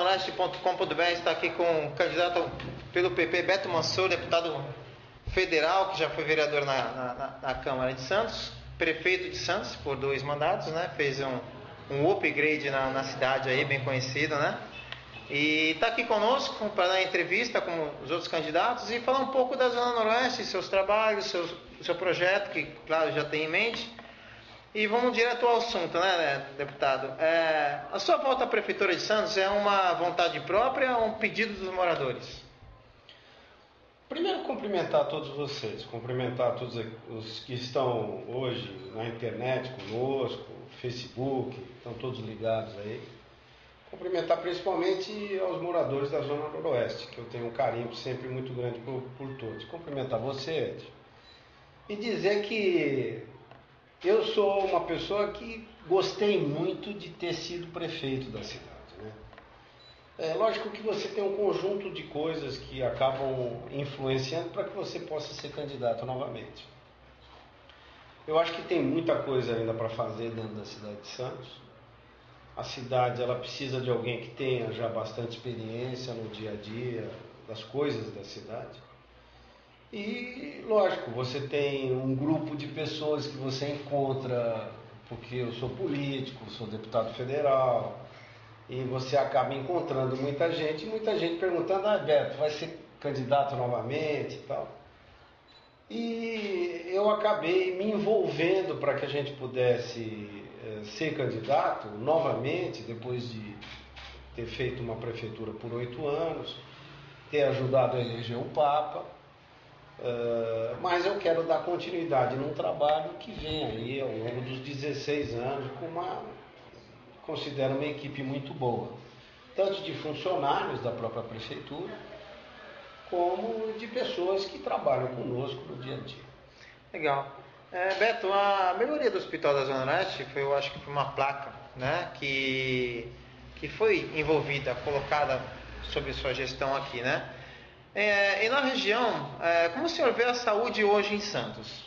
zonanoeste.com.br está aqui com o candidato pelo PP, Beto Mansur, deputado federal, que já foi vereador na Câmara de Santos, prefeito de Santos por 2 mandatos, né? Fez um upgrade na cidade aí, bem conhecida, né? E está aqui conosco para dar entrevista com os outros candidatos e falar um pouco da Zona Noroeste, seus trabalhos, seu projeto, que claro já tem em mente. E vamos direto ao assunto, né, deputado? A sua volta à Prefeitura de Santos é uma vontade própria ou um pedido dos moradores? Primeiro, cumprimentar todos vocês, cumprimentar todos os que estão hoje na internet conosco, Facebook, estão todos ligados aí. Cumprimentar principalmente aos moradores da Zona Noroeste, que eu tenho um carinho sempre muito grande por todos. Cumprimentar você, Ed, e dizer que eu sou uma pessoa que gostei muito de ter sido prefeito da cidade, né? É lógico que você tem um conjunto de coisas que acabam influenciando para que você possa ser candidato novamente. Eu acho que tem muita coisa ainda para fazer dentro da cidade de Santos. A cidade ela precisa de alguém que tenha já bastante experiência no dia a dia das coisas da cidade. E, lógico, você tem um grupo de pessoas que você encontra, porque eu sou político, sou deputado federal, e você acaba encontrando muita gente perguntando, Beto, vai ser candidato novamente e tal. E eu acabei me envolvendo para que a gente pudesse ser candidato novamente, depois de ter feito uma prefeitura por 8 anos, ter ajudado a eleger o Papa. Mas eu quero dar continuidade num trabalho que vem aí ao longo dos 16 anos com considero uma equipe muito boa, tanto de funcionários da própria prefeitura, como de pessoas que trabalham conosco no dia a dia. Legal. Beto, a melhoria do Hospital da Zona Leste eu acho que foi uma placa, né, que foi envolvida, colocada sob sua gestão aqui, né? E na região, como o senhor vê a saúde hoje em Santos?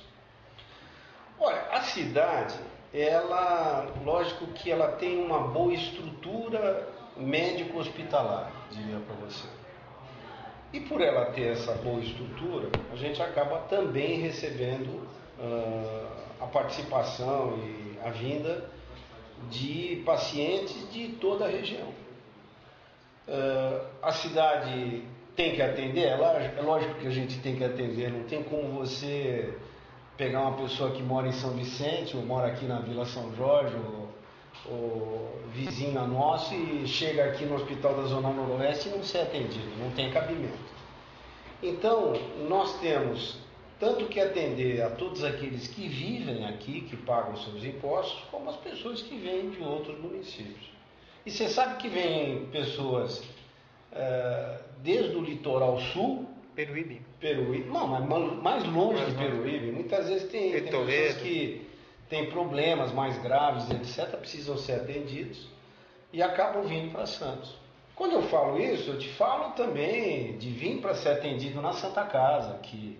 Olha, a cidade, ela, lógico que ela tem uma boa estrutura médico-hospitalar, diria para você. E por ela ter essa boa estrutura, a gente acaba também recebendo a participação e a vinda de pacientes de toda a região. A cidade tem que atender, é lógico que a gente tem que atender, não tem como você pegar uma pessoa que mora em São Vicente ou mora aqui na Vila São Jorge ou vizinha nossa e chega aqui no Hospital da Zona Noroeste e não ser atendido, não tem cabimento. Então, nós temos tanto que atender a todos aqueles que vivem aqui, que pagam seus impostos, como as pessoas que vêm de outros municípios. E você sabe que vêm pessoas desde o litoral sul, Peruíbe. Não, mas mais longe de Peruíbe. Muitas vezes tem pessoas que têm problemas mais graves, etc., precisam ser atendidos e acabam vindo para Santos. Quando eu falo isso, eu te falo também de vir para ser atendido na Santa Casa, que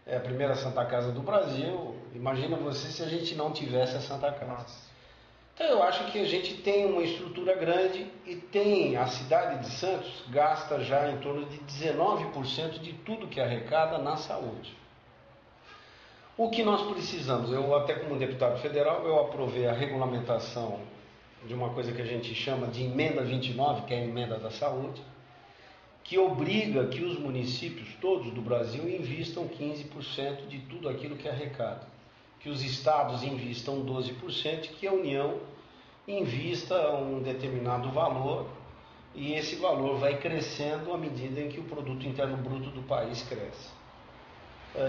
é a primeira Santa Casa do Brasil. Imagina você se a gente não tivesse a Santa Casa. Nossa. Então eu acho que a gente tem uma estrutura grande e a cidade de Santos gasta já em torno de 19% de tudo que arrecada na saúde. O que nós precisamos, eu até como deputado federal, eu aprovei a regulamentação de uma coisa que a gente chama de emenda 29, que é a emenda da saúde, que obriga que os municípios todos do Brasil invistam 15% de tudo aquilo que arrecada. Que os estados invistam 12%, que a União invista um determinado valor, e esse valor vai crescendo à medida em que o produto interno bruto do país cresce.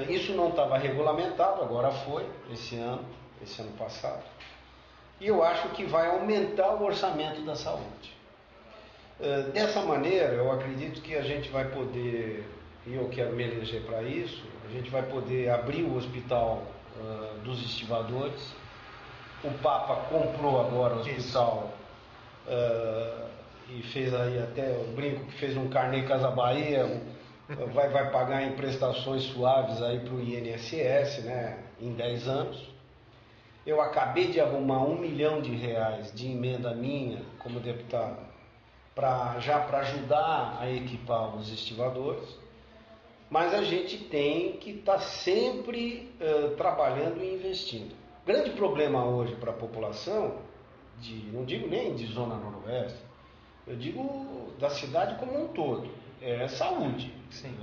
Isso não estava regulamentado, agora foi, esse ano passado, e eu acho que vai aumentar o orçamento da saúde. Dessa maneira, eu acredito que a gente vai poder, e eu quero me eleger para isso, a gente vai poder abrir o hospital dos estivadores. O Papa comprou agora o hospital e fez aí até, eu brinco que fez um carnê Casa Bahia, vai pagar em prestações suaves aí para o INSS, né, em 10 anos. Eu acabei de arrumar R$1 milhão de emenda minha como deputado para ajudar a equipar os estivadores, mas a gente tem que estar sempre trabalhando e investindo. O grande problema hoje para a população, não digo nem de Zona Noroeste, eu digo da cidade como um todo, é saúde. Sim.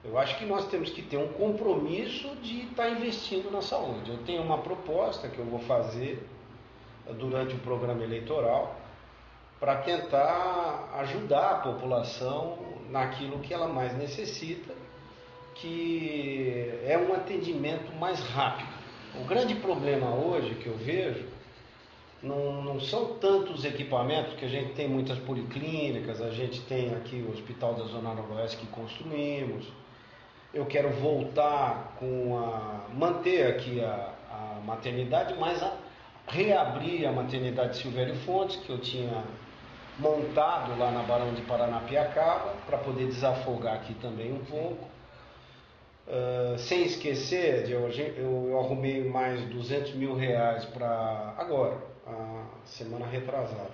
Eu acho que nós temos que ter um compromisso de estar investindo na saúde. Eu tenho uma proposta que eu vou fazer durante o programa eleitoral para tentar ajudar a população naquilo que ela mais necessita, que é um atendimento mais rápido. O grande problema hoje que eu vejo não são tantos equipamentos, que a gente tem muitas policlínicas, a gente tem aqui o Hospital da Zona Noroeste que construímos. Eu quero voltar manter aqui a maternidade, mas reabrir a maternidade Silvério Fontes, que eu tinha montado lá na Barão de Paranapiacaba, para poder desafogar aqui também um pouco. Sem esquecer, eu arrumei mais 200 mil reais para agora, a semana retrasada,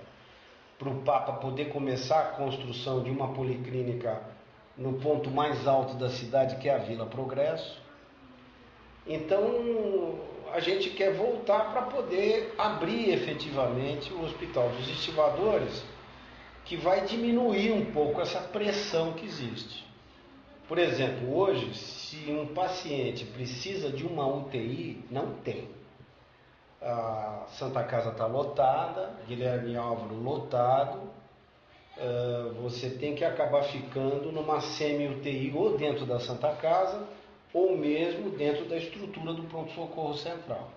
para o Papa poder começar a construção de uma policlínica no ponto mais alto da cidade, que é a Vila Progresso. Então, a gente quer voltar para poder abrir efetivamente o Hospital dos Estivadores, que vai diminuir um pouco essa pressão que existe. Por exemplo, hoje, se um paciente precisa de uma UTI, não tem. A Santa Casa está lotada, Guilherme Álvaro lotado, você tem que acabar ficando numa semi-UTI ou dentro da Santa Casa ou mesmo dentro da estrutura do pronto-socorro central.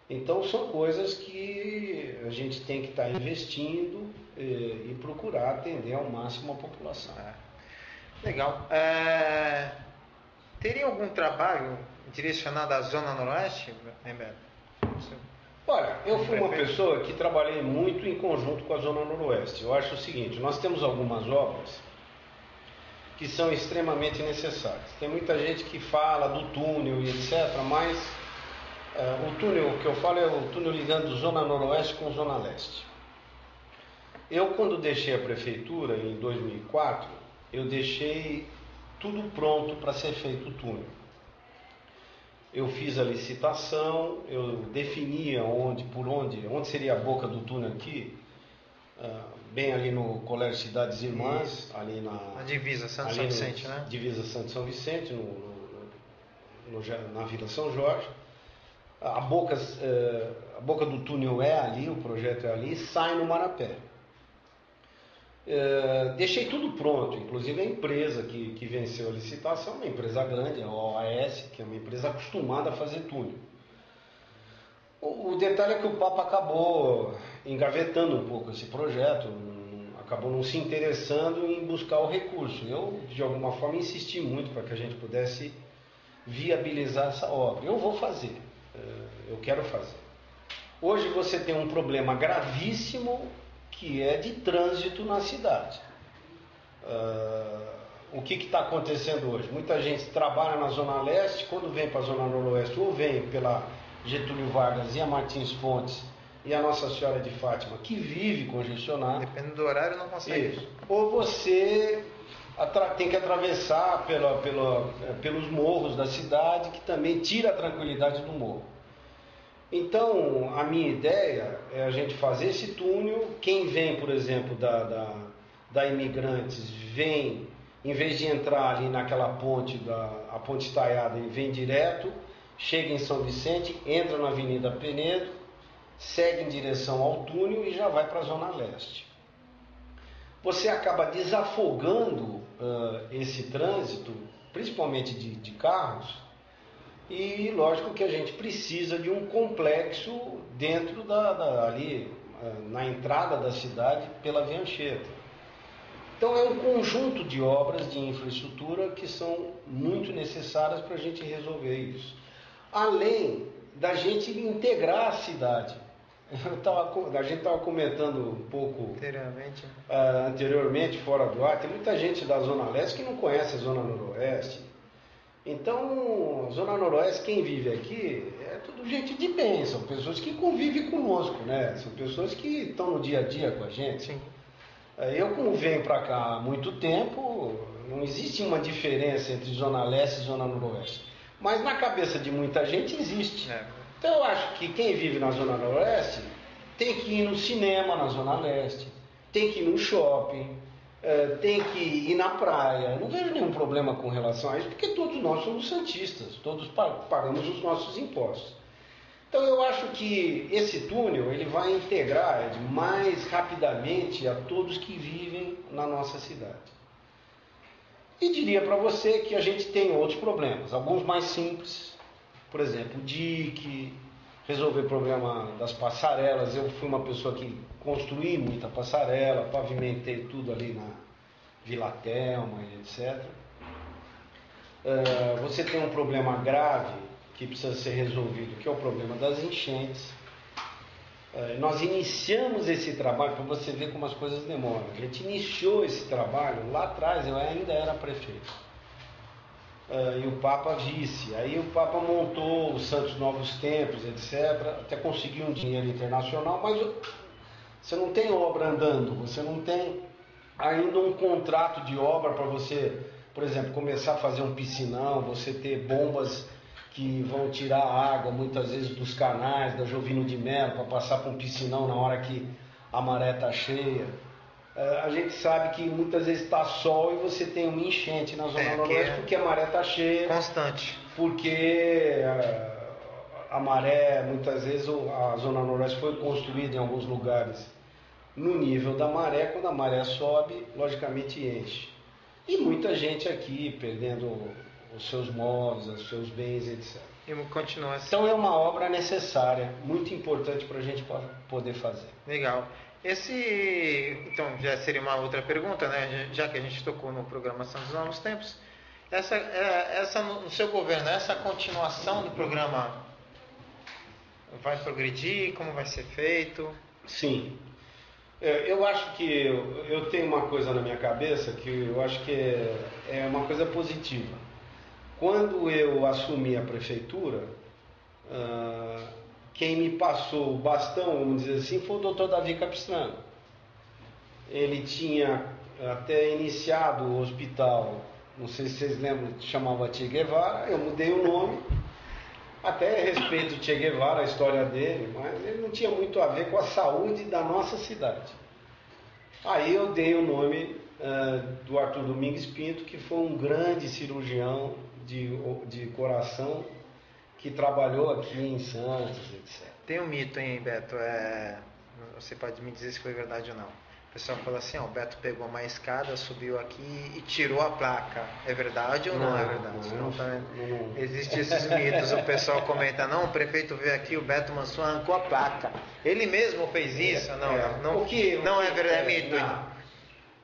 Então são coisas que a gente tem que estar investindo e procurar atender ao máximo a população. Legal. Teria algum trabalho direcionado à Zona Noroeste, Remberto? Olha, eu fui uma pessoa que trabalhei muito em conjunto com a Zona Noroeste. Eu acho o seguinte, nós temos algumas obras que são extremamente necessárias. Tem muita gente que fala do túnel e etc., mas o túnel que eu falo é o túnel ligando Zona Noroeste com Zona Leste. Eu, quando deixei a prefeitura em 2004, eu deixei tudo pronto para ser feito o túnel. Eu fiz a licitação, eu definia onde seria a boca do túnel aqui, bem ali no Colégio Cidades Irmãs, ali na divisa Santo São Vicente, né? Divisa Santo São Vicente, na Vila São Jorge. A boca do túnel é ali, o projeto é ali, sai no Marapé. Deixei tudo pronto, inclusive a empresa que venceu a licitação, uma empresa grande, a OAS, que é uma empresa acostumada a fazer túnel. O detalhe é que o Papa acabou engavetando um pouco esse projeto, acabou não se interessando em buscar o recurso. Eu, de alguma forma, insisti muito para que a gente pudesse viabilizar essa obra. Eu vou fazer, eu quero fazer. Hoje você tem um problema gravíssimo que é de trânsito na cidade. O que está acontecendo hoje? Muita gente trabalha na Zona Leste, quando vem para a Zona Noroeste, ou vem pela Getúlio Vargas e a Martins Fontes e a Nossa Senhora de Fátima, que vive congestionado. Dependendo do horário, não consegue. Isso. Ou você tem que atravessar pelos morros da cidade, que também tira a tranquilidade do morro. Então, a minha ideia é a gente fazer esse túnel. Quem vem, por exemplo, da Imigrantes, vem, em vez de entrar ali naquela ponte, a ponte estaiada, ele vem direto, chega em São Vicente, entra na Avenida Penedo, segue em direção ao túnel e já vai para a Zona Leste. Você acaba desafogando esse trânsito, principalmente de carros, e lógico que a gente precisa de um complexo dentro ali na entrada da cidade pela Via Anchieta. Então é um conjunto de obras de infraestrutura que são muito necessárias para a gente resolver isso. Além da gente integrar a cidade. A gente estava comentando um pouco anteriormente fora do ar, tem muita gente da Zona Leste que não conhece a Zona Noroeste. Então, a Zona Noroeste, quem vive aqui, é tudo gente de bem, são pessoas que convivem conosco, né? São pessoas que estão no dia a dia com a gente. Sim. Eu, como venho para cá há muito tempo, não existe uma diferença entre Zona Leste e Zona Noroeste. Mas na cabeça de muita gente existe. Então eu acho que quem vive na Zona Noroeste tem que ir no cinema na Zona Leste, tem que ir no shopping, tem que ir na praia. Não vejo nenhum problema com relação a isso, porque todos nós somos santistas, todos pagamos os nossos impostos. Então eu acho que esse túnel ele vai integrar mais rapidamente a todos que vivem na nossa cidade. E diria para você que a gente tem outros problemas, alguns mais simples, por exemplo, o dique, resolver o problema das passarelas. Eu fui uma pessoa que construí muita passarela, pavimentei tudo ali na Vila Telma, etc. Você tem um problema grave que precisa ser resolvido, que é o problema das enchentes. Nós iniciamos esse trabalho, para você ver como as coisas demoram. A gente iniciou esse trabalho lá atrás, eu ainda era prefeito. E o Papa vice. Aí o Papa montou os Santos Novos Templos, etc. Até conseguiu um dinheiro internacional, mas você não tem obra andando, você não tem ainda um contrato de obra para você, por exemplo, começar a fazer um piscinão, você ter bombas que vão tirar a água muitas vezes dos canais, da Jovino de Melo, para passar para um piscinão na hora que a maré está cheia. A gente sabe que muitas vezes está sol e você tem uma enchente na Zona Noroeste porque a maré está cheia. Constante. Porque a maré, muitas vezes a Zona Noroeste foi construída em alguns lugares no nível da maré. Quando a maré sobe, logicamente enche. E muita gente aqui perdendo os seus móveis, os seus bens, etc. E continua assim. Então é uma obra necessária, muito importante para a gente poder fazer. Legal. Então, já seria uma outra pergunta, né? Já que a gente tocou no programa Santos Novos Tempos. Essa no seu governo, essa continuação do programa vai progredir? Como vai ser feito? Sim. Eu acho que eu tenho uma coisa na minha cabeça que eu acho que é uma coisa positiva. Quando eu assumi a prefeitura, quem me passou o bastão, vamos dizer assim, foi o Dr. Davi Capistrano. Ele tinha até iniciado o hospital, não sei se vocês lembram, chamava Che Guevara, eu mudei o nome, até respeito o Che Guevara, a história dele, mas ele não tinha muito a ver com a saúde da nossa cidade. Aí eu dei o nome do Arthur Domingues Pinto, que foi um grande cirurgião de coração, que trabalhou aqui em Santos, etc. Tem um mito, hein, Beto? Você pode me dizer se foi verdade ou não. O pessoal fala assim, o Beto pegou uma escada, subiu aqui e tirou a placa. É verdade ou não é verdade? Não. Existem esses mitos. O pessoal comenta, não, o prefeito veio aqui, o Beto Mansur arrancou a placa. Ele mesmo fez isso? Não é verdade, é mito. Não.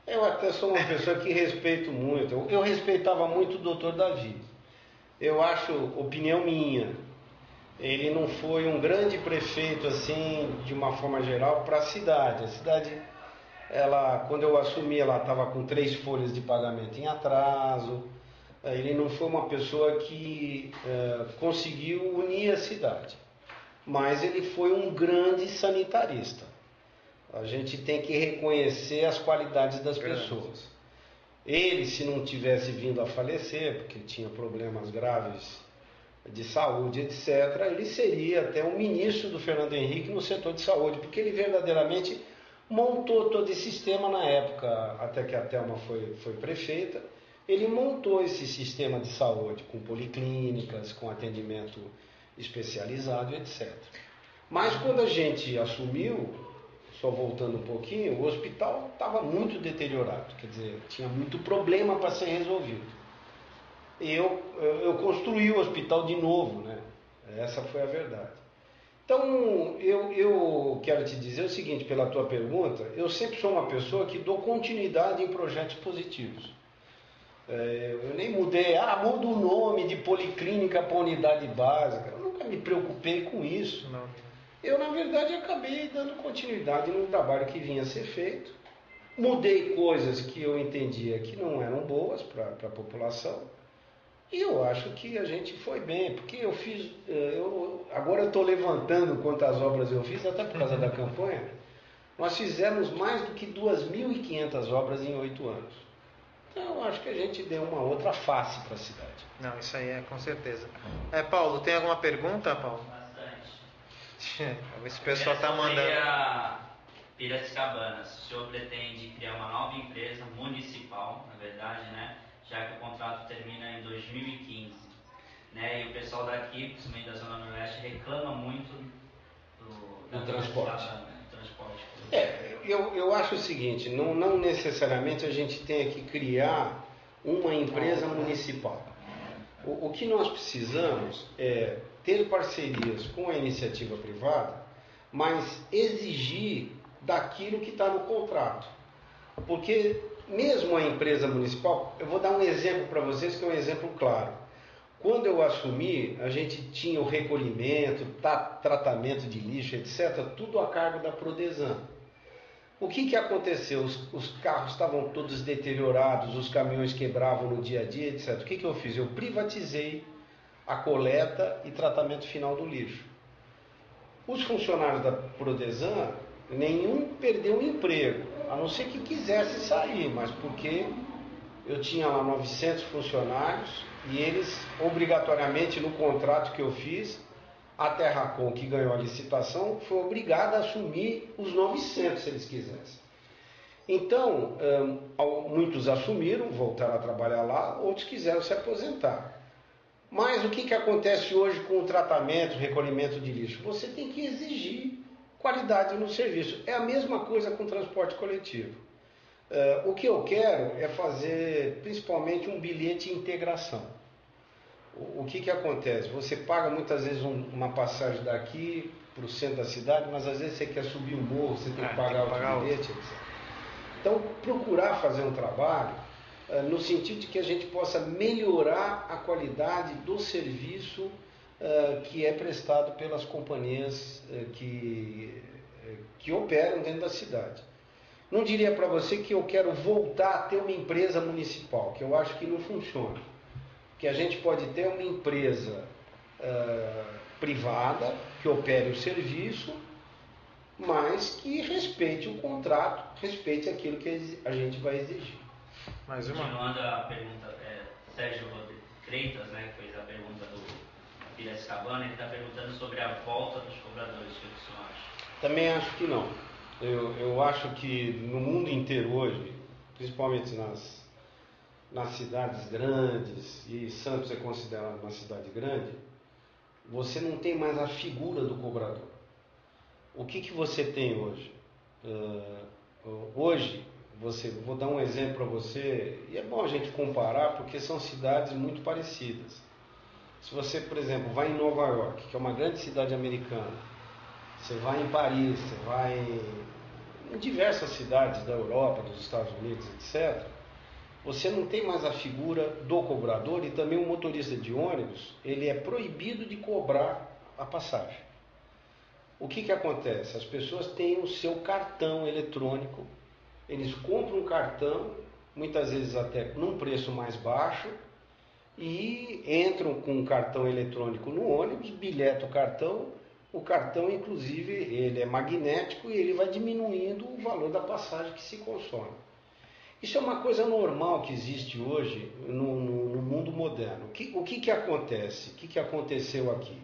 Eu até sou uma pessoa que respeito muito. Eu respeitava muito o Dr. Davi. Eu acho, opinião minha, ele não foi um grande prefeito assim, de uma forma geral, para a cidade. A cidade, quando eu assumi, ela estava com 3 folhas de pagamento em atraso. Ele não foi uma pessoa que conseguiu unir a cidade. Mas ele foi um grande sanitarista. A gente tem que reconhecer as qualidades das pessoas. Ele, se não tivesse vindo a falecer, porque tinha problemas graves de saúde, etc., ele seria até um ministro do Fernando Henrique no setor de saúde, porque ele verdadeiramente montou todo esse sistema na época, até que a Thelma foi prefeita, ele montou esse sistema de saúde, com policlínicas, com atendimento especializado, etc. Mas quando a gente assumiu, só voltando um pouquinho, o hospital estava muito deteriorado, quer dizer, tinha muito problema para ser resolvido. E eu construí o hospital de novo, né? Essa foi a verdade. Então, eu quero te dizer o seguinte, pela tua pergunta, eu sempre sou uma pessoa que dou continuidade em projetos positivos. Eu nem mudei, muda o nome de policlínica para unidade básica, eu nunca me preocupei com isso. Não. Eu, na verdade, acabei dando continuidade no trabalho que vinha a ser feito. Mudei coisas que eu entendia que não eram boas para a população. E eu acho que a gente foi bem, porque eu fiz... agora eu estou levantando quantas obras eu fiz, até por causa da campanha. Nós fizemos mais do que 2.500 obras em 8 anos. Então, eu acho que a gente deu uma outra face para a cidade. Não, isso aí é com certeza. Paulo, tem alguma pergunta, Paulo? Bastante. Ver se o pessoal está mandando. Piracicabanas, o senhor pretende criar uma nova empresa municipal, na verdade, né? Já que o contrato termina em 2015, né? E o pessoal daqui, principalmente da Zona Noroeste, reclama muito do transporte. transporte. Eu acho o seguinte, não necessariamente a gente tenha que criar uma empresa municipal. O que nós precisamos é ter parcerias com a iniciativa privada, mas exigir daquilo que está no contrato. Porque mesmo a empresa municipal, eu vou dar um exemplo para vocês que é um exemplo claro. Quando eu assumi, a gente tinha o recolhimento, tratamento de lixo, etc., tudo a cargo da Prodesan. O que aconteceu? Os carros estavam todos deteriorados, os caminhões quebravam no dia a dia, etc. O que eu fiz? Eu privatizei a coleta e tratamento final do lixo. Os funcionários da Prodesan, nenhum perdeu o emprego, a não ser que quisesse sair, mas porque eu tinha lá 900 funcionários e eles, obrigatoriamente, no contrato que eu fiz, a Terracom, que ganhou a licitação, foi obrigada a assumir os 900, se eles quisessem. Então, muitos assumiram, voltaram a trabalhar lá, outros quiseram se aposentar. Mas o que acontece hoje com o tratamento, recolhimento de lixo? Você tem que exigir qualidade no serviço. É a mesma coisa com o transporte coletivo. O que eu quero é fazer, principalmente, um bilhete de integração. O que acontece? Você paga muitas vezes uma passagem daqui para o centro da cidade, mas às vezes você quer subir um morro, você tem que pagar o bilhete, etc. Então, procurar fazer um trabalho no sentido de que a gente possa melhorar a qualidade do serviço que é prestado pelas companhias que operam dentro da cidade. Não diria para você que eu quero voltar a ter uma empresa municipal, que eu acho que não funciona. Que a gente pode ter uma empresa privada que opere o serviço, mas que respeite o contrato, respeite aquilo que a gente vai exigir. Mais uma? Continuando a pergunta, Sérgio Freitas, né, que fez a pergunta do Piracicabana, ele está perguntando sobre a volta dos cobradores, o que o senhor acha? Também acho que não. Eu acho que no mundo inteiro hoje, principalmente nas cidades grandes, e Santos é considerado uma cidade grande, você não tem mais a figura do cobrador. O que você tem hoje? Hoje, vou dar um exemplo para você, e é bom a gente comparar porque são cidades muito parecidas. Se você, por exemplo, vai em Nova York, que é uma grande cidade americana, você vai em Paris, você vai em diversas cidades da Europa, dos Estados Unidos, etc., você não tem mais a figura do cobrador, e também o motorista de ônibus, ele é proibido de cobrar a passagem. O que acontece? As pessoas têm o seu cartão eletrônico, eles compram um cartão, muitas vezes até num preço mais baixo, e entram com um cartão eletrônico no ônibus, bilhetam o cartão inclusive ele é magnético e ele vai diminuindo o valor da passagem que se consome. Isso é uma coisa normal que existe hoje no mundo moderno. O que acontece? O que aconteceu aqui?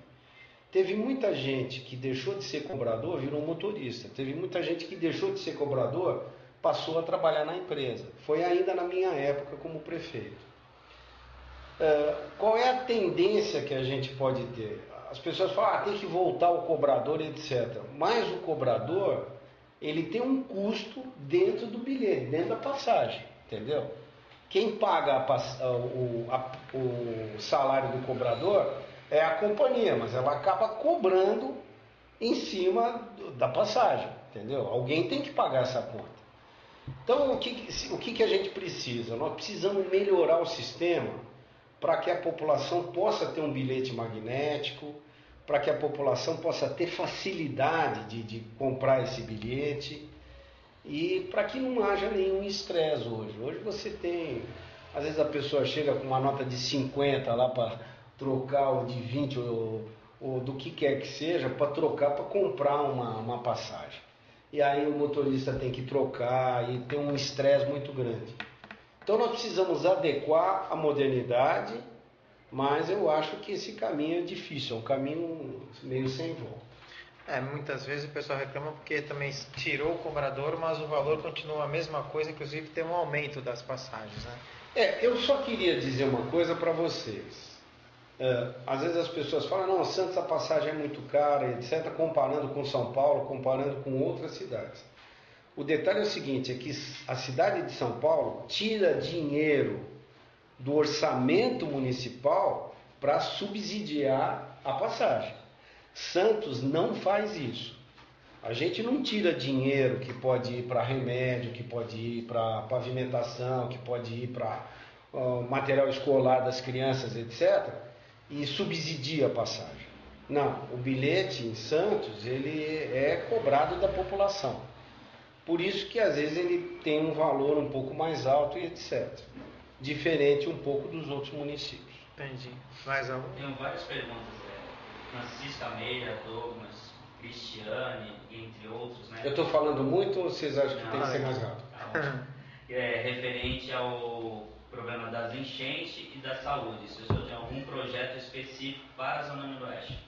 Teve muita gente que deixou de ser cobrador, virou motorista. Teve muita gente que deixou de ser cobrador, passou a trabalhar na empresa. Foi ainda na minha época como prefeito. Qual é a tendência que a gente pode ter? As pessoas falam, tem que voltar o cobrador, etc. Mas o cobrador, ele tem um custo dentro do bilhete, dentro da passagem, entendeu? Quem paga o salário do cobrador é a companhia, mas ela acaba cobrando em cima da passagem, entendeu? Alguém tem que pagar essa conta. Então, o que a gente precisa? Nós precisamos melhorar o sistema para que a população possa ter um bilhete magnético, para que a população possa ter facilidade de comprar esse bilhete e para que não haja nenhum estresse hoje. Hoje você tem, às vezes a pessoa chega com uma nota de 50 lá para trocar, ou de 20, ou do que quer que seja, para trocar, para comprar uma passagem. e aí o motorista tem que trocar e tem um estresse muito grande. Então nós precisamos adequar a modernidade, mas eu acho que esse caminho é difícil, é um caminho meio sem volta. Muitas vezes o pessoal reclama porque também tirou o cobrador, mas o valor continua a mesma coisa, inclusive tem um aumento das passagens, né? Eu só queria dizer uma coisa para vocês. Às vezes as pessoas falam, não, Santos a passagem é muito cara, etc., comparando com São Paulo, comparando com outras cidades. O detalhe é o seguinte, é que a cidade de São Paulo tira dinheiro do orçamento municipal para subsidiar a passagem. Santos não faz isso. A gente não tira dinheiro que pode ir para remédio, que pode ir para pavimentação, que pode ir para material escolar das crianças, etc., e subsidia a passagem. Não, o bilhete em Santos ele é cobrado da população. Por isso que às vezes ele tem um valor um pouco mais alto e etc. Diferente um pouco dos outros municípios. Entendi. Mais algum? Tenho várias perguntas. Francisca Meira, Douglas, Cristiane, entre outros, né? Eu estou falando muito ou vocês acham que tem que ser mais rápido? Referente ao problema das enchentes e da saúde. Se o senhor tem algum projeto específico para a Zona Noroeste?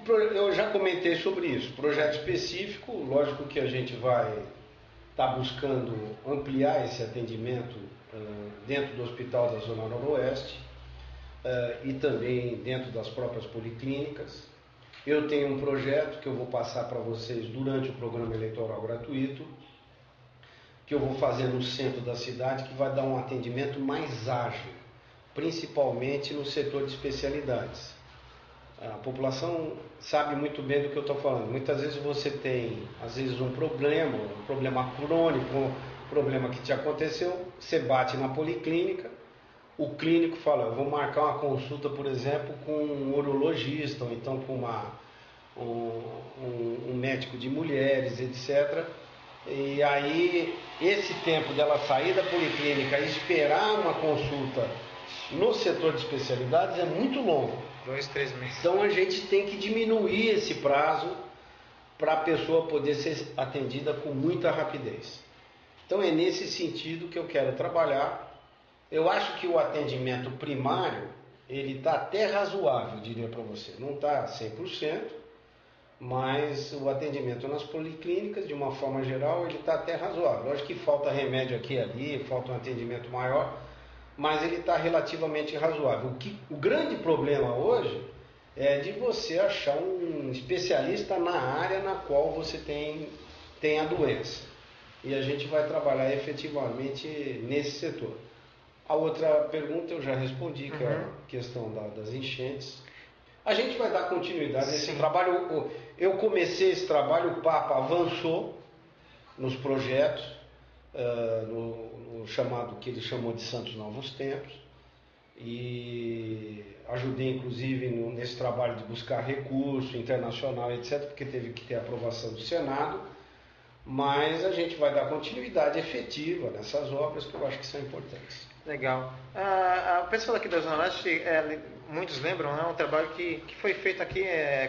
Eu já comentei sobre isso. Projeto específico, lógico que a gente vai estar buscando ampliar esse atendimento dentro do Hospital da Zona Noroeste e também dentro das próprias policlínicas. Eu tenho um projeto que eu vou passar para vocês durante o programa eleitoral gratuito, que eu vou fazer no centro da cidade, que vai dar um atendimento mais ágil, principalmente no setor de especialidades. A população sabe muito bem do que eu estou falando. Muitas vezes você tem, às vezes, um problema crônico, um problema que te aconteceu, você bate na policlínica, o clínico fala, eu vou marcar uma consulta, por exemplo, com um urologista, ou então com um médico de mulheres, etc. E aí, esse tempo dela sair da policlínica e esperar uma consulta no setor de especialidades é muito longo. 2, 3 meses. Então a gente tem que diminuir esse prazo para a pessoa poder ser atendida com muita rapidez. Então é nesse sentido que eu quero trabalhar. Eu acho que o atendimento primário, ele está até razoável, eu diria para você. Não está 100%, mas o atendimento nas policlínicas, de uma forma geral, ele está até razoável. Lógico que falta remédio aqui e ali, falta um atendimento maior, mas ele está relativamente razoável. O grande problema hoje é de você achar um especialista na área na qual você tem a doença. E a gente vai trabalhar efetivamente nesse setor. A outra pergunta eu já respondi, que é a questão das enchentes. A gente vai dar continuidade nesse trabalho. Eu comecei esse trabalho, o Papa avançou nos projetos, no chamado que ele chamou de Santos Novos Tempos, e ajudei inclusive nesse trabalho de buscar recurso internacional, etc., porque teve que ter aprovação do Senado, mas a gente vai dar continuidade efetiva nessas obras que eu acho que são importantes. Legal. O pessoal aqui da Zona Leste, muitos lembram, né, um trabalho que foi feito aqui,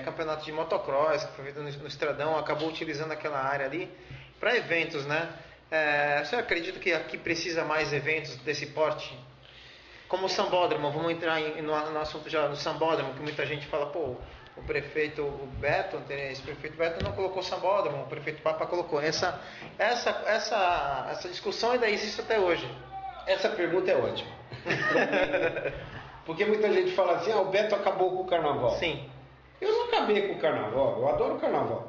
campeonato de motocross, que foi feito no Estradão, acabou utilizando aquela área ali para eventos, né? Você acredita que aqui precisa mais eventos desse porte? Como o Sambódromo, vamos entrar no assunto já do Sambódromo, que muita gente fala, pô, o prefeito Beto não colocou Sambódromo, o prefeito Papa colocou. Essa discussão ainda existe até hoje. Essa pergunta é ótima. Porque muita gente fala assim, o Beto acabou com o carnaval. Sim. Eu não acabei com o carnaval, eu adoro o carnaval.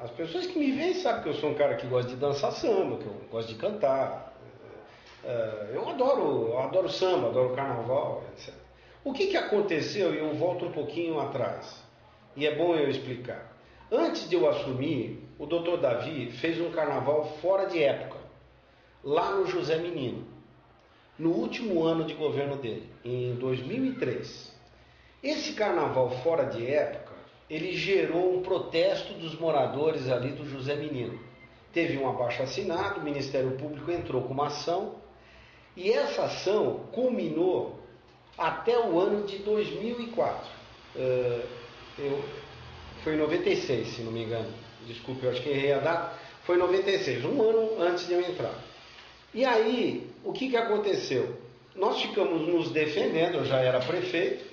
As pessoas que me veem sabem que eu sou um cara que gosta de dançar samba, que eu gosto de cantar. Eu adoro samba, adoro carnaval, etc. O que aconteceu, e eu volto um pouquinho atrás, e é bom eu explicar. Antes de eu assumir, o Dr. Davi fez um carnaval fora de época, lá no José Menino, no último ano de governo dele, em 2003. Esse carnaval fora de época, ele gerou um protesto dos moradores ali do José Menino. Teve um abaixo-assinado, o Ministério Público entrou com uma ação, e essa ação culminou até o ano de 2004. foi em 96, se não me engano. Desculpe, eu acho que errei a data. Foi em 96, um ano antes de eu entrar. E aí, o que aconteceu? Nós ficamos nos defendendo, eu já era prefeito.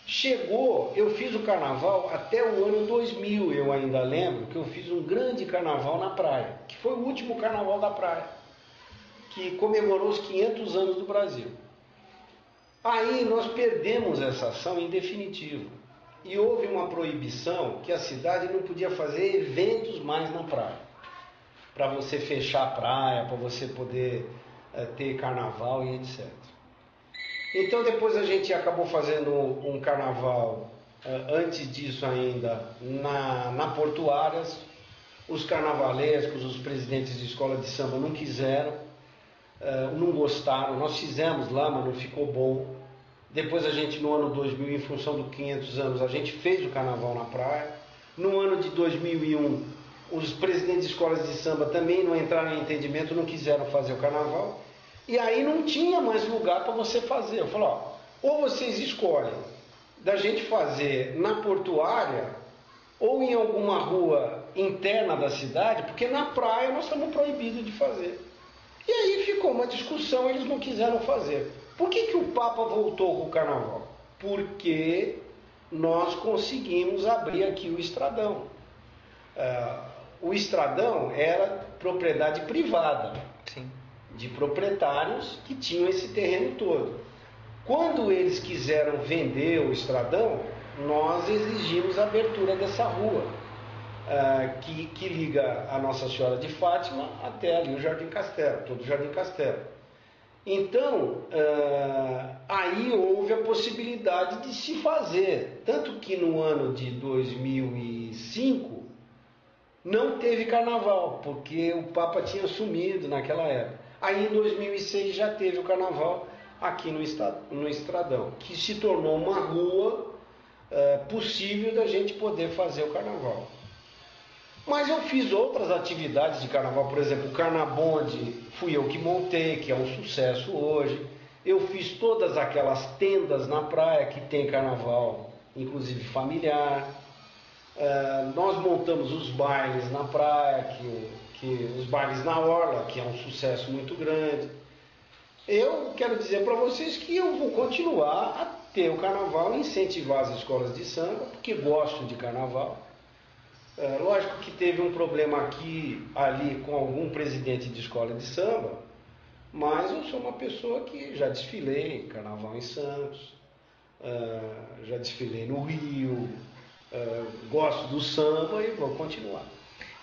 Chegou, eu fiz o carnaval até o ano 2000, eu ainda lembro que eu fiz um grande carnaval na praia, que foi o último carnaval da praia, que comemorou os 500 anos do Brasil. Aí nós perdemos essa ação em definitivo. E houve uma proibição que a cidade não podia fazer eventos mais na praia. Para você fechar a praia, para você poder ter carnaval e etc. Então depois a gente acabou fazendo um carnaval, antes disso ainda, na Portuárias. Os carnavalescos, os presidentes de escola de samba não quiseram, não gostaram. Nós fizemos lá, mas não ficou bom. Depois a gente, no ano 2000, em função dos 500 anos, a gente fez o carnaval na praia. No ano de 2001, os presidentes de escolas de samba também não entraram em entendimento, não quiseram fazer o carnaval. E aí não tinha mais lugar para você fazer. Eu falei, ou vocês escolhem da gente fazer na Portuária ou em alguma rua interna da cidade, porque na praia nós estamos proibidos de fazer. E aí ficou uma discussão, eles não quiseram fazer. Por que o Papa voltou com o carnaval? Porque nós conseguimos abrir aqui o Estradão. O Estradão era propriedade privada. Sim. De proprietários que tinham esse terreno todo. Quando eles quiseram vender o Estradão, nós exigimos a abertura dessa rua, que liga a Nossa Senhora de Fátima até ali o Jardim Castelo, todo o Jardim Castelo. Então, aí houve a possibilidade de se fazer, tanto que no ano de 2005 não teve carnaval, porque o Papa tinha sumido naquela época. Aí em 2006 já teve o carnaval aqui no Estradão, que se tornou uma rua possível da gente poder fazer o carnaval. Mas eu fiz outras atividades de carnaval, por exemplo, o Carnabonde fui eu que montei, que é um sucesso hoje. Eu fiz todas aquelas tendas na praia que tem carnaval, inclusive familiar. Nós montamos os bailes na praia, os bailes na orla, que é um sucesso muito grande. Eu quero dizer para vocês que eu vou continuar a ter o carnaval, incentivar as escolas de samba, porque gosto de carnaval. Lógico que teve um problema aqui, ali, com algum presidente de escola de samba, mas eu sou uma pessoa que já desfilei em carnaval em Santos, já desfilei no Rio, gosto do samba e vou continuar.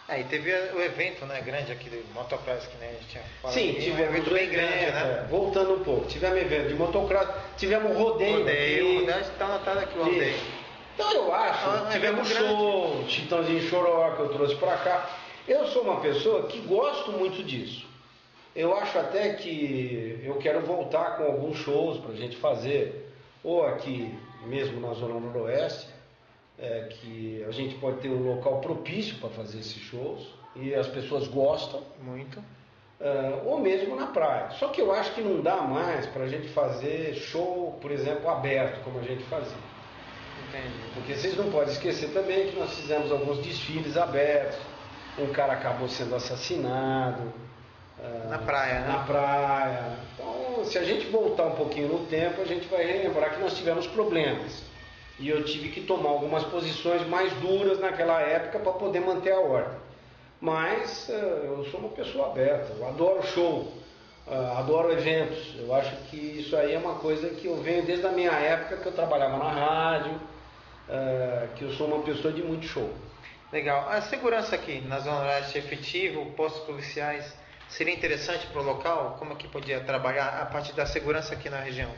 E teve o evento, né, grande aqui do Motocross, que, né, a gente tinha falado. Sim, tivemos um evento bem grande, né? Voltando um pouco, tivemos evento de motocross, tivemos rodeio. Rodeio, está anotado aqui o rodeio. Então eu acho, tivemos show, Chitãozinho Choró, que eu trouxe para cá. Eu sou uma pessoa que gosto muito disso. Eu acho até que eu quero voltar com alguns shows para a gente fazer, ou aqui mesmo na Zona Noroeste, que a gente pode ter um local propício para fazer esses shows, e as pessoas gostam. Muito. Ou mesmo na praia. Só que eu acho que não dá mais para a gente fazer show, por exemplo, aberto, como a gente fazia. Entendi. Porque vocês não podem esquecer também que nós fizemos alguns desfiles abertos, um cara acabou sendo assassinado. Na praia, né? Na praia. Então, se a gente voltar um pouquinho no tempo, a gente vai relembrar que nós tivemos problemas. E eu tive que tomar algumas posições mais duras naquela época para poder manter a ordem. Mas eu sou uma pessoa aberta, eu adoro show, adoro eventos. Eu acho que isso aí é uma coisa que eu venho desde a minha época que eu trabalhava na rádio, que eu sou uma pessoa de muito show. Legal. A segurança aqui na Zona Oeste efetivo, postos policiais, seria interessante para o local? Como é que podia trabalhar a parte da segurança aqui na região?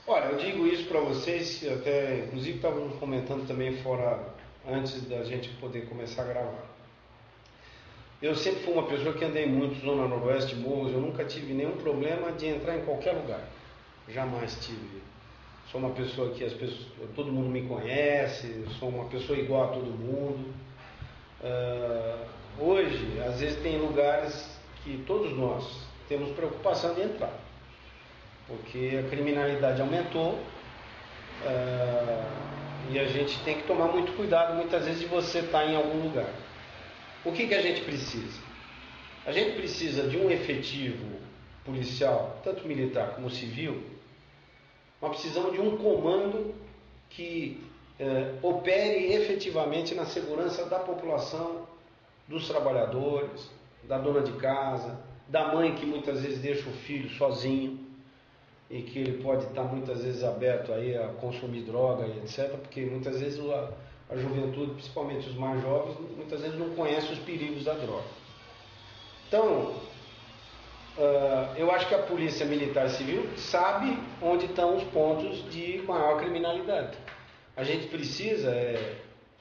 Olha, eu digo isso para vocês, até inclusive estávamos comentando também fora, antes da gente poder começar a gravar. Eu sempre fui uma pessoa que andei muito Zona Noroeste, morros, eu nunca tive nenhum problema de entrar em qualquer lugar. Jamais tive. Sou uma pessoa que todo mundo me conhece, sou uma pessoa igual a todo mundo. Hoje, às vezes tem lugares que todos nós temos preocupação de entrar, porque a criminalidade aumentou, E a gente tem que tomar muito cuidado, muitas vezes, de você estar em algum lugar. O que a gente precisa? A gente precisa de um efetivo policial, tanto militar como civil, mas precisamos de um comando que opere efetivamente na segurança da população, dos trabalhadores, da dona de casa, da mãe que muitas vezes deixa o filho sozinho e que ele pode estar muitas vezes aberto aí a consumir droga e etc, porque muitas vezes a juventude, principalmente os mais jovens, muitas vezes não conhece os perigos da droga. Então, eu acho que a Polícia Militar e Civil sabe onde estão os pontos de maior criminalidade. A gente precisa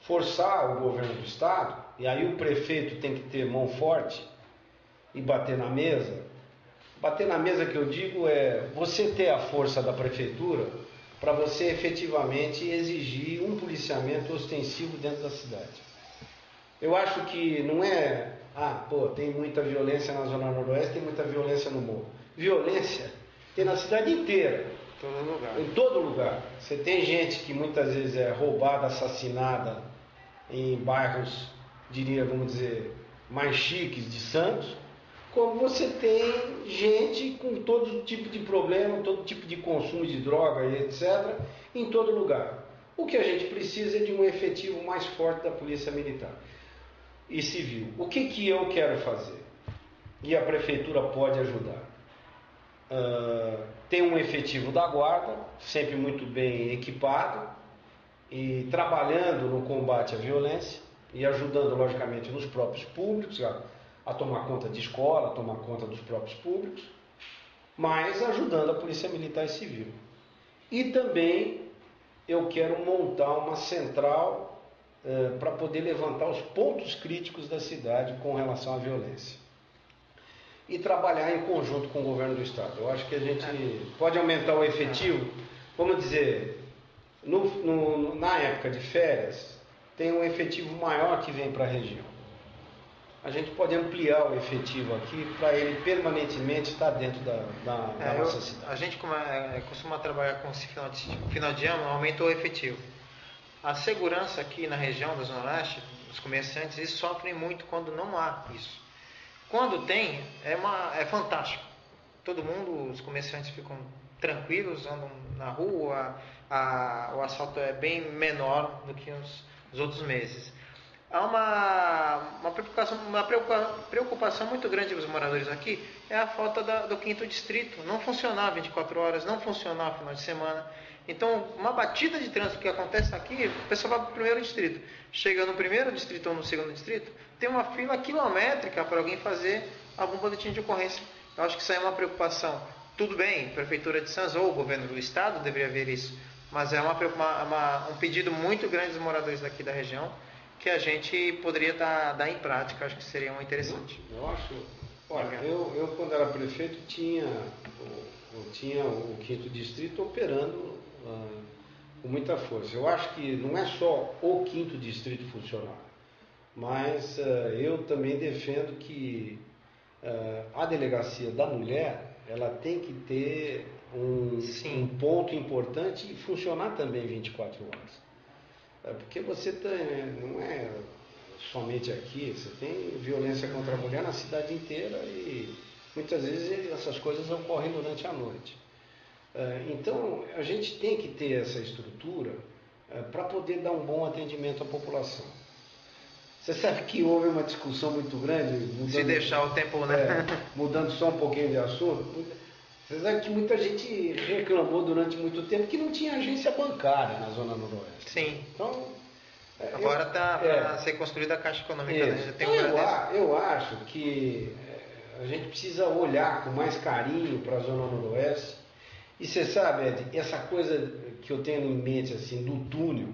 forçar o governo do Estado, e aí o prefeito tem que ter mão forte e bater na mesa. Bater na mesa que eu digo é você ter a força da prefeitura para você efetivamente exigir um policiamento ostensivo dentro da cidade. Eu acho que não é, tem muita violência na Zona Noroeste, tem muita violência no morro. Violência tem na cidade inteira. Todo lugar. Em todo lugar. Você tem gente que muitas vezes é roubada, assassinada em bairros, vamos dizer, mais chiques de Santos, como você tem gente com todo tipo de problema, todo tipo de consumo de droga e etc., em todo lugar. O que a gente precisa é de um efetivo mais forte da Polícia Militar e Civil. O que eu quero fazer? E a Prefeitura pode ajudar. Tem um efetivo da Guarda, sempre muito bem equipado, e trabalhando no combate à violência, e ajudando, logicamente, nos próprios públicos, a tomar conta de escola, a tomar conta dos próprios públicos, mas ajudando a Polícia Militar e Civil. E também eu quero montar uma central para poder levantar os pontos críticos da cidade com relação à violência. E trabalhar em conjunto com o governo do Estado. Eu acho que a gente pode aumentar o efetivo, vamos dizer, na época de férias, tem um efetivo maior que vem para a região. A gente pode ampliar o efetivo aqui para ele permanentemente estar dentro da nossa cidade. A gente costuma trabalhar com esse final de ano, aumentou o efetivo. A segurança aqui na região da Zona Oeste, os comerciantes, eles sofrem muito quando não há isso. Quando tem, é fantástico. Todo mundo, os comerciantes ficam tranquilos, andam na rua, o assalto é bem menor do que os outros meses. Há uma preocupação muito grande dos moradores aqui, é a falta do 5º distrito. Não funcionar 24 horas, não funcionar final de semana. Então, uma batida de trânsito que acontece aqui, o pessoal vai para o primeiro distrito. Chega no primeiro distrito ou no segundo distrito, tem uma fila quilométrica para alguém fazer algum boletim de ocorrência. Eu acho que isso aí é uma preocupação. Tudo bem, a Prefeitura de Santos ou o governo do Estado deveria ver isso, mas é um pedido muito grande dos moradores daqui da região, que a gente poderia dar em prática. Acho que seria muito interessante. Eu acho. Olha, eu quando era prefeito tinha o 5º distrito operando com muita força. Eu acho que não é só o 5º distrito funcionar, mas eu também defendo que a delegacia da mulher, ela tem que ter um ponto importante e funcionar também 24 horas. Porque você não é somente aqui, você tem violência contra a mulher na cidade inteira e muitas vezes essas coisas ocorrem durante a noite. Então a gente tem que ter essa estrutura para poder dar um bom atendimento à população. Você sabe que houve uma discussão muito grande, se deixar o tempo, né? Mudando só um pouquinho de assunto. Você sabe que muita gente reclamou durante muito tempo que não tinha agência bancária na Zona Noroeste. Sim. Então, agora está para ser construída a Caixa Econômica, né? Já tem eu acho que a gente precisa olhar com mais carinho para a Zona Noroeste. E você sabe, Ed, essa coisa que eu tenho em mente assim, do túnel,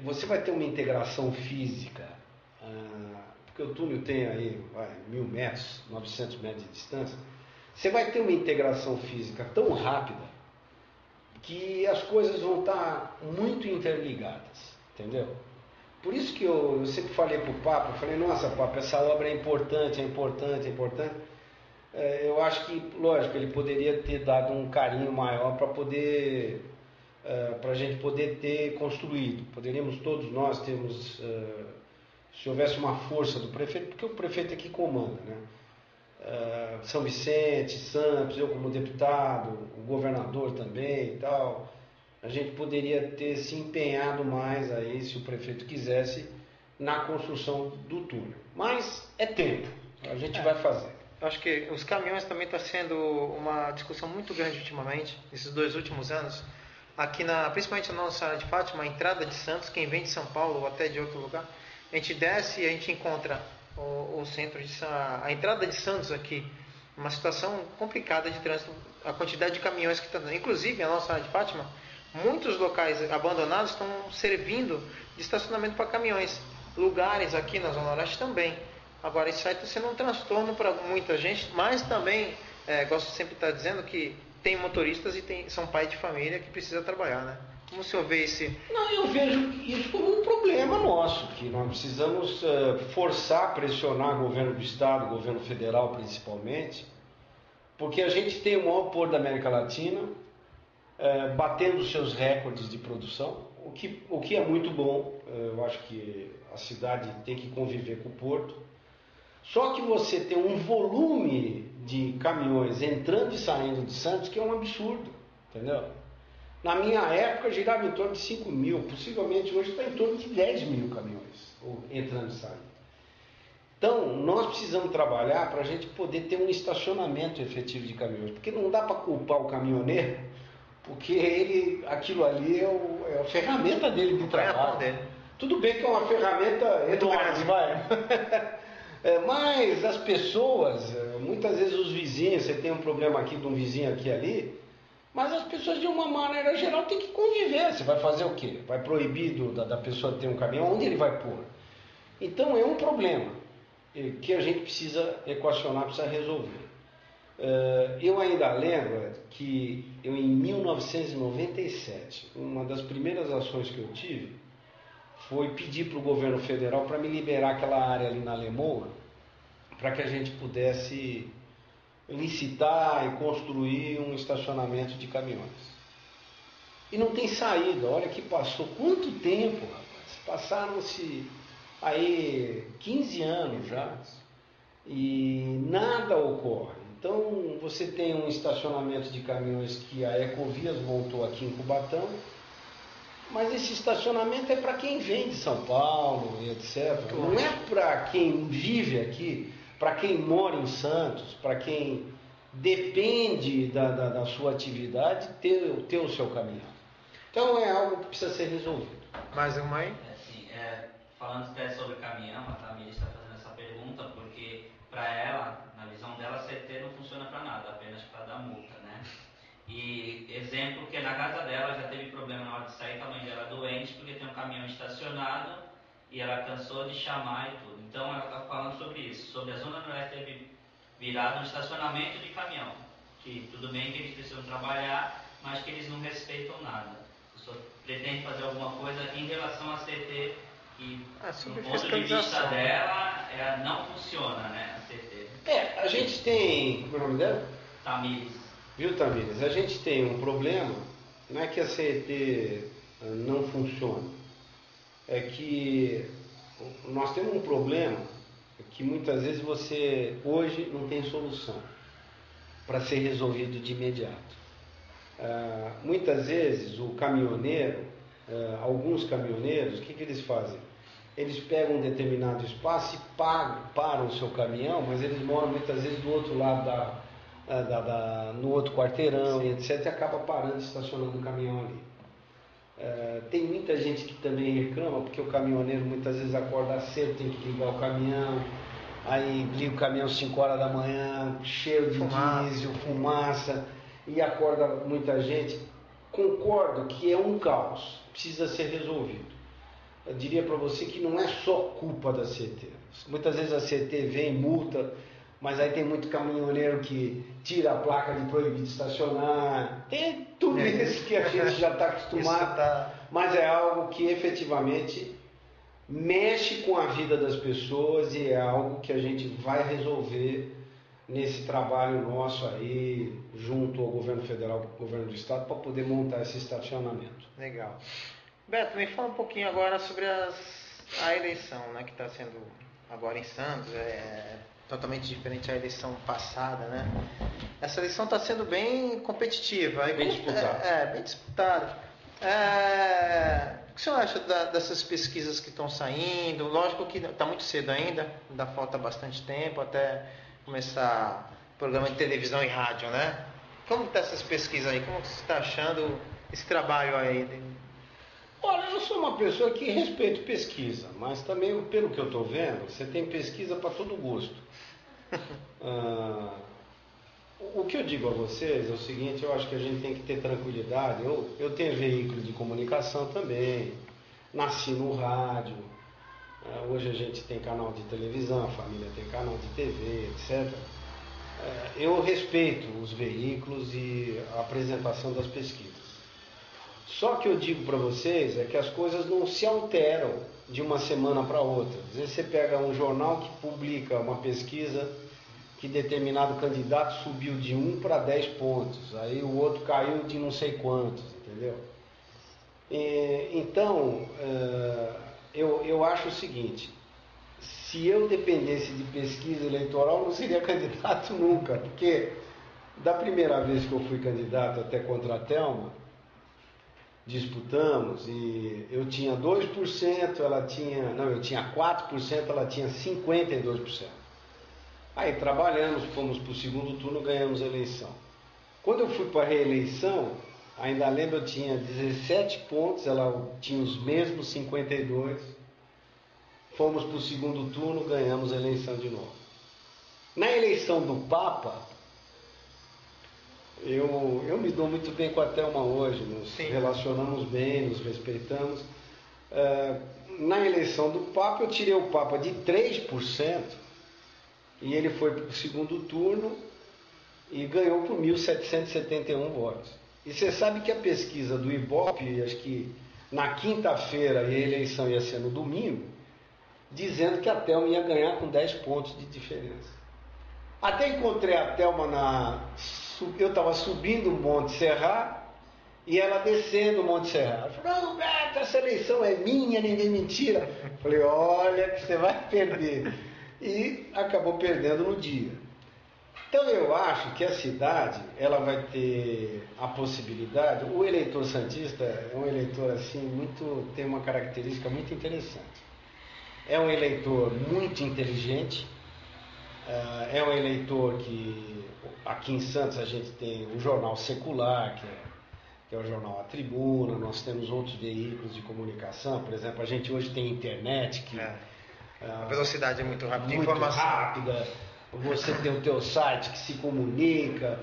você vai ter uma integração física, porque o túnel tem aí 1.000 metros, 900 metros de distância. Você vai ter uma integração física tão rápida que as coisas vão estar muito interligadas, entendeu? Por isso que eu sempre falei para o Papa, eu falei, nossa Papa, essa obra é importante. Eu acho que, lógico, ele poderia ter dado um carinho maior para poder para a gente poder ter construído. Poderíamos todos nós termos, se houvesse uma força do prefeito, porque o prefeito aqui comanda, né? São Vicente, Santos, eu como deputado, o governador também e tal, a gente poderia ter se empenhado mais aí, se o prefeito quisesse, na construção do túnel. Mas é tempo, a gente vai fazer. Eu acho que os caminhões também está sendo uma discussão muito grande ultimamente, nesses 2 últimos anos. Aqui, principalmente na Nossa Senhora de Fátima, a entrada de Santos, quem vem de São Paulo ou até de outro lugar, a gente desce e a gente encontra o centro a entrada de Santos aqui, uma situação complicada de trânsito, a quantidade de caminhões que estão, inclusive a Nossa Senhora de Fátima, muitos locais abandonados estão servindo de estacionamento para caminhões, lugares aqui na Zona Oeste também. Agora isso aí está sendo um transtorno para muita gente, mas também gosto sempre de estar dizendo que tem motoristas e são pais de família que precisam trabalhar, né? Como o senhor vê esse... Não, eu vejo isso como um problema nosso, que nós precisamos forçar, pressionar o governo do Estado, o governo federal principalmente, porque a gente tem o maior porto da América Latina, batendo seus recordes de produção, o que é muito bom. Eu acho que a cidade tem que conviver com o porto. Só que você tem um volume de caminhões entrando e saindo de Santos que é um absurdo, entendeu? Na minha época girava em torno de 5 mil, possivelmente hoje está em torno de 10 mil caminhões entrando e saindo. Então, nós precisamos trabalhar para a gente poder ter um estacionamento efetivo de caminhões, porque não dá para culpar o caminhoneiro, porque aquilo ali é a ferramenta dele de trabalho. Tudo bem que é uma ferramenta enorme, vai. Mas as pessoas, muitas vezes os vizinhos, você tem um problema aqui de um vizinho aqui e ali, mas as pessoas de uma maneira geral têm que conviver. Você vai fazer o quê? Vai proibir da pessoa ter um caminhão? Onde ele vai pôr? Então é um problema que a gente precisa equacionar, precisa resolver. Eu ainda lembro que eu em 1997, uma das primeiras ações que eu tive foi pedir para o governo federal para me liberar aquela área ali na Lemoa, para que a gente pudesse licitar e construir um estacionamento de caminhões. E não tem saída. Olha que passou quanto tempo, rapaz? Passaram-se aí 15 anos já e nada ocorre. Então você tem um estacionamento de caminhões que a Ecovias montou aqui em Cubatão, mas esse estacionamento é para quem vem de São Paulo e etc. Não é para quem vive aqui, para quem mora em Santos, para quem depende da sua atividade ter o seu caminhão. Então é algo que precisa ser resolvido. Mais uma aí? Falando até sobre caminhão, a Tamir está fazendo essa pergunta porque para ela, na visão dela, a CT não funciona para nada, apenas para dar multa, né? E exemplo que na casa dela já teve problema na hora de sair, que a mãe dela é doente porque tem um caminhão estacionado e ela cansou de chamar e tudo. Então ela está falando sobre isso, sobre a Zona Noroeste ter virado um estacionamento de caminhão, que tudo bem que eles precisam trabalhar, mas que eles não respeitam nada. O senhor pretende fazer alguma coisa em relação à CT que, do ponto de vista dela, não funciona, né, a CT? A gente tem... Como é o nome dela? Tamires. Viu, Tamires? A gente tem um problema, não é que a CET não funciona, é que nós temos um problema que muitas vezes você hoje não tem solução para ser resolvido de imediato. Muitas vezes o caminhoneiro, alguns caminhoneiros, o que eles fazem? Eles pegam um determinado espaço e param o seu caminhão, mas eles moram muitas vezes do outro lado no outro quarteirão e etc, e acaba parando e estacionando o caminhão ali. Tem muita gente que também reclama porque o caminhoneiro muitas vezes acorda cedo, tem que ligar o caminhão, aí liga o caminhão 5 horas da manhã, cheio de diesel, fumaça, e acorda muita gente. Concordo que é um caos, precisa ser resolvido. Eu diria para você que não é só culpa da CT. Muitas vezes a CT vem, multa, mas aí tem muito caminhoneiro que tira a placa de proibido estacionar. Tem tudo isso que a gente já está acostumado, mas é algo que efetivamente mexe com a vida das pessoas e é algo que a gente vai resolver nesse trabalho nosso aí, junto ao governo federal e ao governo do estado, para poder montar esse estacionamento. Legal. Beto, me fala um pouquinho agora sobre a eleição, né, que está sendo agora em Santos, totalmente diferente da eleição passada, né? Essa eleição está sendo bem competitiva. Bem disputada. Bem disputada. O que o senhor acha dessas pesquisas que estão saindo? Lógico que está muito cedo ainda falta bastante tempo até começar programa de televisão e rádio, né? Como estão essas pesquisas aí? Como você está achando esse trabalho aí? Olha, eu sou uma pessoa que respeito pesquisa, mas também, pelo que eu estou vendo, você tem pesquisa para todo gosto. O que eu digo a vocês é o seguinte, eu acho que a gente tem que ter tranquilidade. Eu tenho veículo de comunicação também, nasci no rádio, hoje a gente tem canal de televisão, a família tem canal de TV, etc. Eu respeito os veículos e a apresentação das pesquisas. Só que eu digo para vocês é que as coisas não se alteram de uma semana para outra. Às vezes você pega um jornal que publica uma pesquisa que determinado candidato subiu de 1 para 10 pontos, aí o outro caiu de não sei quantos, entendeu? Então, eu acho o seguinte, se eu dependesse de pesquisa eleitoral, eu não seria candidato nunca, porque da primeira vez que eu fui candidato até contra a Thelma, disputamos e eu tinha 2%, eu tinha 4%, ela tinha 52%. Aí trabalhamos, fomos para o segundo turno, ganhamos a eleição. Quando eu fui para a reeleição, ainda lembro, eu tinha 17 pontos, ela tinha os mesmos 52. Fomos para o segundo turno, ganhamos a eleição de novo. Na eleição do Papa, eu me dou muito bem com a Thelma hoje, nos relacionamos bem, nos respeitamos. Na eleição do Papa, eu tirei o Papa de 3% e ele foi para o segundo turno e ganhou por 1.771 votos. E você sabe que a pesquisa do Ibope, acho que na quinta-feira e a eleição ia ser no domingo, dizendo que a Thelma ia ganhar com 10 pontos de diferença. Até encontrei a Thelma eu estava subindo o Monte Serra e ela descendo o Monte Serra. Ela falou, não, Beto, essa eleição é minha, ninguém me tira. Falei, olha que você vai perder. E acabou perdendo no dia. Então eu acho que a cidade, ela vai ter a possibilidade, o eleitor santista é um eleitor assim, tem uma característica muito interessante. É um eleitor muito inteligente, é um eleitor que, aqui em Santos a gente tem o Jornal Secular, que é o jornal A Tribuna, nós temos outros veículos de comunicação, por exemplo, a gente hoje tem internet, que a velocidade é muito rápida, muito informação rápida, você tem o teu site que se comunica,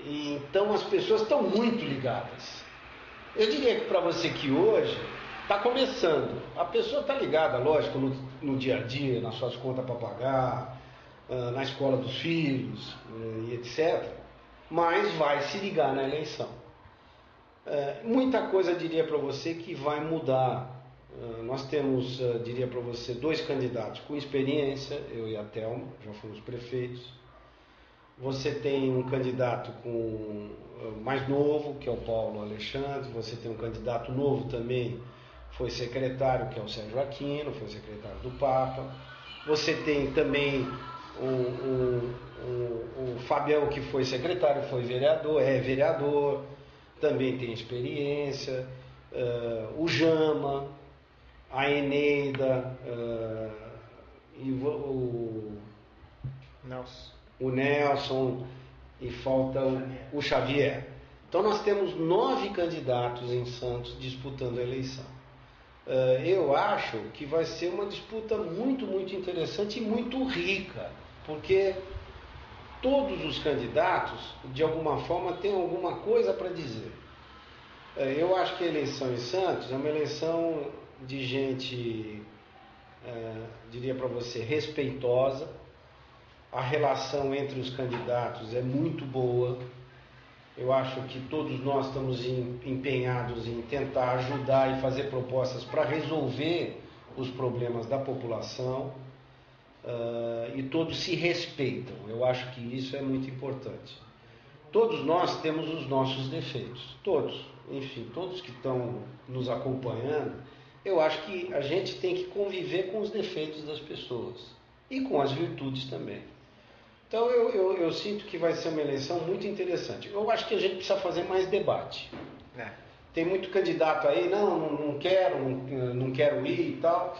e então as pessoas estão muito ligadas. Eu diria que para você que hoje está começando, a pessoa está ligada, lógico, no dia a dia, nas suas contas para pagar, na escola dos filhos, e etc. Mas vai se ligar na eleição. Muita coisa diria para você que vai mudar. Nós temos, diria para você, 2 candidatos com experiência, eu e a Thelma, já fomos prefeitos. Você tem um candidato mais novo, que é o Paulo Alexandre. Você tem um candidato novo também, foi secretário, que é o Sérgio Aquino, foi secretário do Papa. Você tem também o Fabião, que foi secretário, foi vereador, é vereador, também tem experiência. O Jama, a Eneida, e o Nelson, e falta o Xavier. Então nós temos 9 candidatos em Santos disputando a eleição. Eu acho que vai ser uma disputa muito, muito interessante e muito rica, porque todos os candidatos, de alguma forma, têm alguma coisa para dizer. Eu acho que a eleição em Santos é uma eleição de gente, diria para você, respeitosa. A relação entre os candidatos é muito boa. Eu acho que todos nós estamos empenhados em tentar ajudar e fazer propostas para resolver os problemas da população. e todos se respeitam. Eu acho que isso é muito importante. Todos nós temos os nossos defeitos, todos, enfim, todos que estão nos acompanhando, eu acho que a gente tem que conviver com os defeitos das pessoas e com as virtudes também. Então eu sinto que vai ser uma eleição muito interessante. Eu acho que a gente precisa fazer mais debate. Tem muito candidato aí, não quero ir e tal,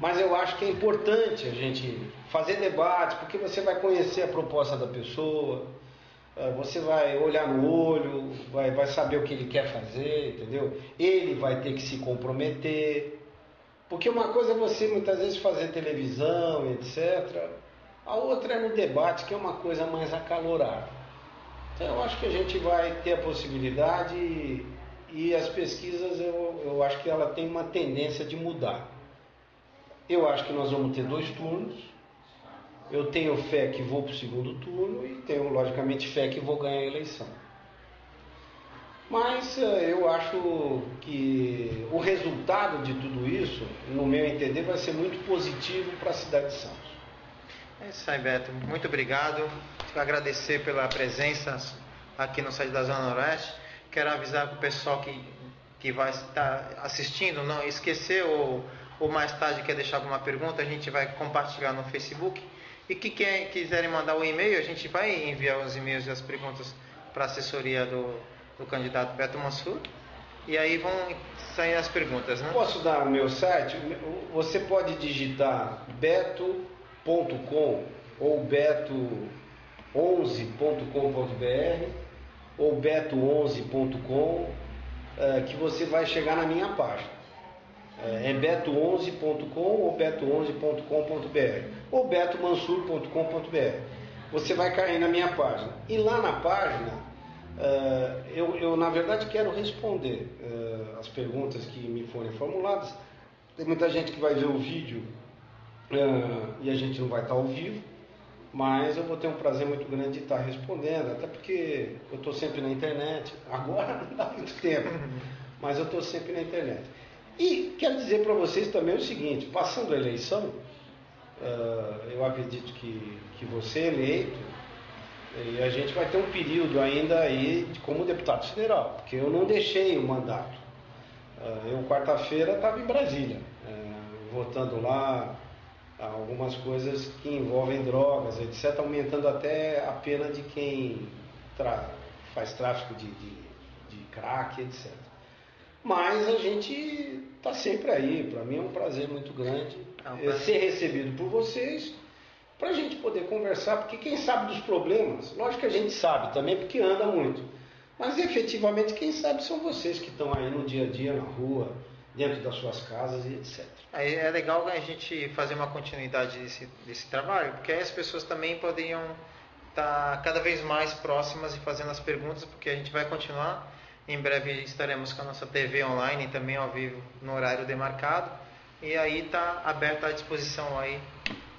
mas eu acho que é importante a gente fazer debate, porque você vai conhecer a proposta da pessoa, você vai olhar no olho, vai saber o que ele quer fazer, entendeu? Ele vai ter que se comprometer, porque uma coisa é você muitas vezes fazer televisão, etc., a outra é no debate, que é uma coisa mais acalorada. Então eu acho que a gente vai ter a possibilidade e as pesquisas eu acho que ela tem uma tendência de mudar. Eu acho que nós vamos ter 2 turnos, eu tenho fé que vou para o segundo turno e tenho logicamente fé que vou ganhar a eleição. Mas eu acho que o resultado de tudo isso, no meu entender, vai ser muito positivo para a cidade de Santos. É isso aí, Beto. Muito obrigado. Quero agradecer pela presença aqui no site da Zona Noroeste. Quero avisar para o pessoal que vai estar assistindo, não esquecer ou mais tarde quer deixar alguma pergunta, a gente vai compartilhar no Facebook. E que quem quiserem mandar o e-mail, a gente vai enviar os e-mails e as perguntas para a assessoria do candidato Beto Mansur. E aí vão sair as perguntas, né? Posso dar o meu site? Você pode digitar beto.com ou beto11.com.br ou beto11.com, que você vai chegar na minha página. É beto11.com ou beto11.com.br ou betomansur.com.br. Você vai cair na minha página. E lá na página, eu na verdade quero responder as perguntas que me forem formuladas. Tem muita gente que vai ver o vídeo e a gente não vai estar ao vivo, mas eu vou ter um prazer muito grande de estar respondendo, até porque eu estou sempre na internet. Agora não dá muito tempo, mas eu estou sempre na internet. E quero dizer para vocês também o seguinte: passando a eleição, eu acredito que você é eleito, e a gente vai ter um período ainda aí como deputado federal, porque eu não deixei o mandato. Eu quarta-feira estava em Brasília, votando lá algumas coisas que envolvem drogas, etc., aumentando até a pena de quem faz tráfico de crack, etc. Mas a gente está sempre aí. Para mim é um prazer muito grande ser recebido por vocês, para a gente poder conversar, porque quem sabe dos problemas, lógico que a gente sabe também, porque anda muito, mas efetivamente quem sabe são vocês que estão aí no dia a dia, na rua, dentro das suas casas e etc. Aí é legal a gente fazer uma continuidade desse trabalho, porque aí as pessoas também poderiam estar cada vez mais próximas e fazendo as perguntas, porque a gente vai continuar. Em breve estaremos com a nossa TV online também ao vivo no horário demarcado, e aí está aberto à disposição aí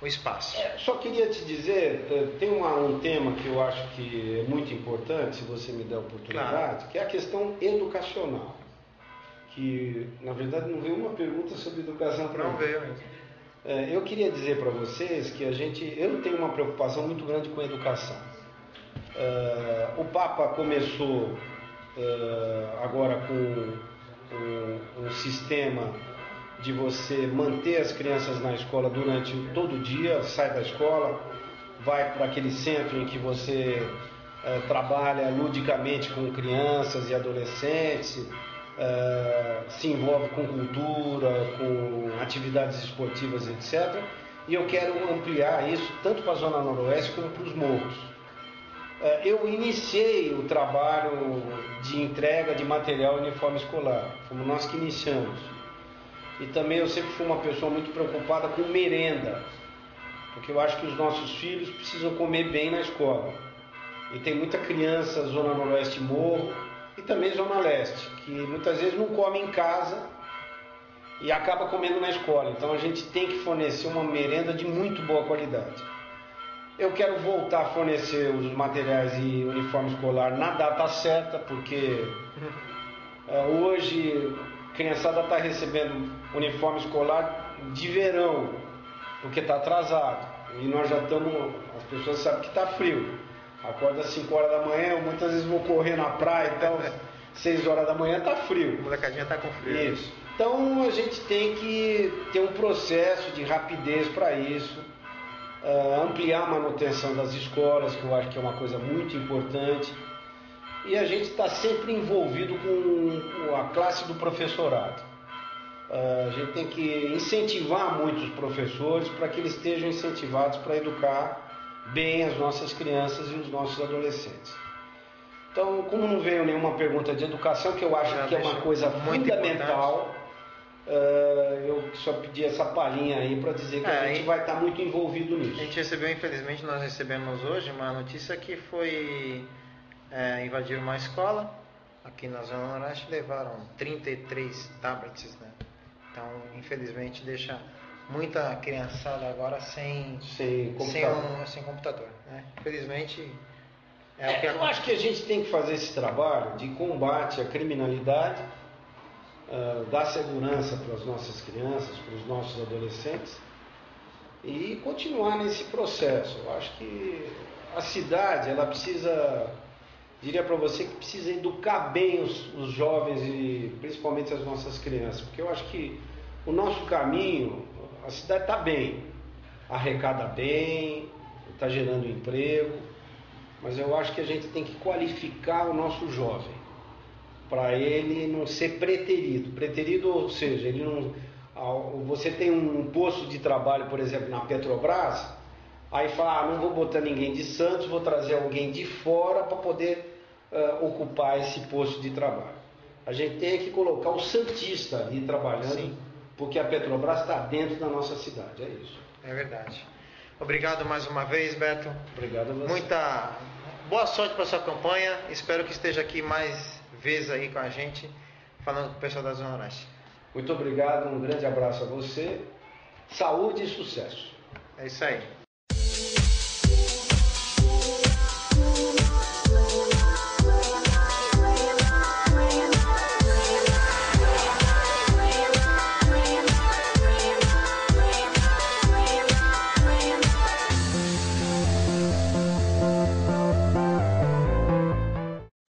o espaço. Só queria te dizer, tem um tema que eu acho que é muito importante, se você me der a oportunidade, claro, que é a questão educacional. Que na verdade não veio uma pergunta sobre educação para mim. Não veio mesmo. Eu queria dizer para vocês que eu tenho uma preocupação muito grande com a educação. O Papa começou agora com um sistema de você manter as crianças na escola durante todo o dia, sai da escola, vai para aquele centro em que você trabalha ludicamente com crianças e adolescentes, se envolve com cultura, com atividades esportivas, etc. E eu quero ampliar isso tanto para a Zona Noroeste como para os morros. Eu iniciei o trabalho de entrega de material e uniforme escolar, fomos nós que iniciamos. E também eu sempre fui uma pessoa muito preocupada com merenda, porque eu acho que os nossos filhos precisam comer bem na escola. E tem muita criança, Zona Noroeste, Morro, e também Zona Leste, que muitas vezes não come em casa e acaba comendo na escola. Então a gente tem que fornecer uma merenda de muito boa qualidade. Eu quero voltar a fornecer os materiais e uniforme escolar na data certa, porque hoje a criançada está recebendo uniforme escolar de verão, porque está atrasado. E nós já estamos, as pessoas sabem que está frio. Acorda às 5 horas da manhã, eu muitas vezes vou correr na praia, então 6 horas da manhã está frio. A molecadinha está com frio. Isso. Então a gente tem que ter um processo de rapidez para isso, ampliar a manutenção das escolas, que eu acho que é uma coisa muito importante. E a gente está sempre envolvido com a classe do professorado. A gente tem que incentivar muito os professores para que eles estejam incentivados para educar bem as nossas crianças e os nossos adolescentes. Então, como não veio nenhuma pergunta de educação, que eu acho que é uma coisa fundamental, eu só pedi essa palhinha aí para dizer que a gente vai estar muito envolvido nisso. A gente recebeu, infelizmente, nós recebemos hoje uma notícia que foi invadiram uma escola aqui na Zona Noroeste, levaram 33 tablets, né? Então, infelizmente, deixa muita criançada agora sem computador. Né? Infelizmente, é o que eu acho que a gente tem que fazer esse trabalho de combate à criminalidade, dar segurança para as nossas crianças, para os nossos adolescentes e continuar nesse processo. Eu acho que a cidade, ela precisa, diria para você que precisa educar bem os jovens e principalmente as nossas crianças, porque eu acho que o nosso caminho, a cidade está bem, arrecada bem, está gerando emprego, mas eu acho que a gente tem que qualificar o nosso jovem para ele não ser preterido, ou seja, ele não, você tem um posto de trabalho, por exemplo, na Petrobras, aí fala, não vou botar ninguém de Santos, vou trazer alguém de fora para poder ocupar esse posto de trabalho. A gente tem que colocar o santista ali trabalhando. Sim. Porque a Petrobras está dentro da nossa cidade, é isso. É verdade. Obrigado mais uma vez, Beto. Obrigado a você. Muita boa sorte para a sua campanha. Espero que esteja aqui mais vezes aí com a gente, falando com o pessoal da Zona Oeste. Muito obrigado, um grande abraço a você. Saúde e sucesso. É isso aí.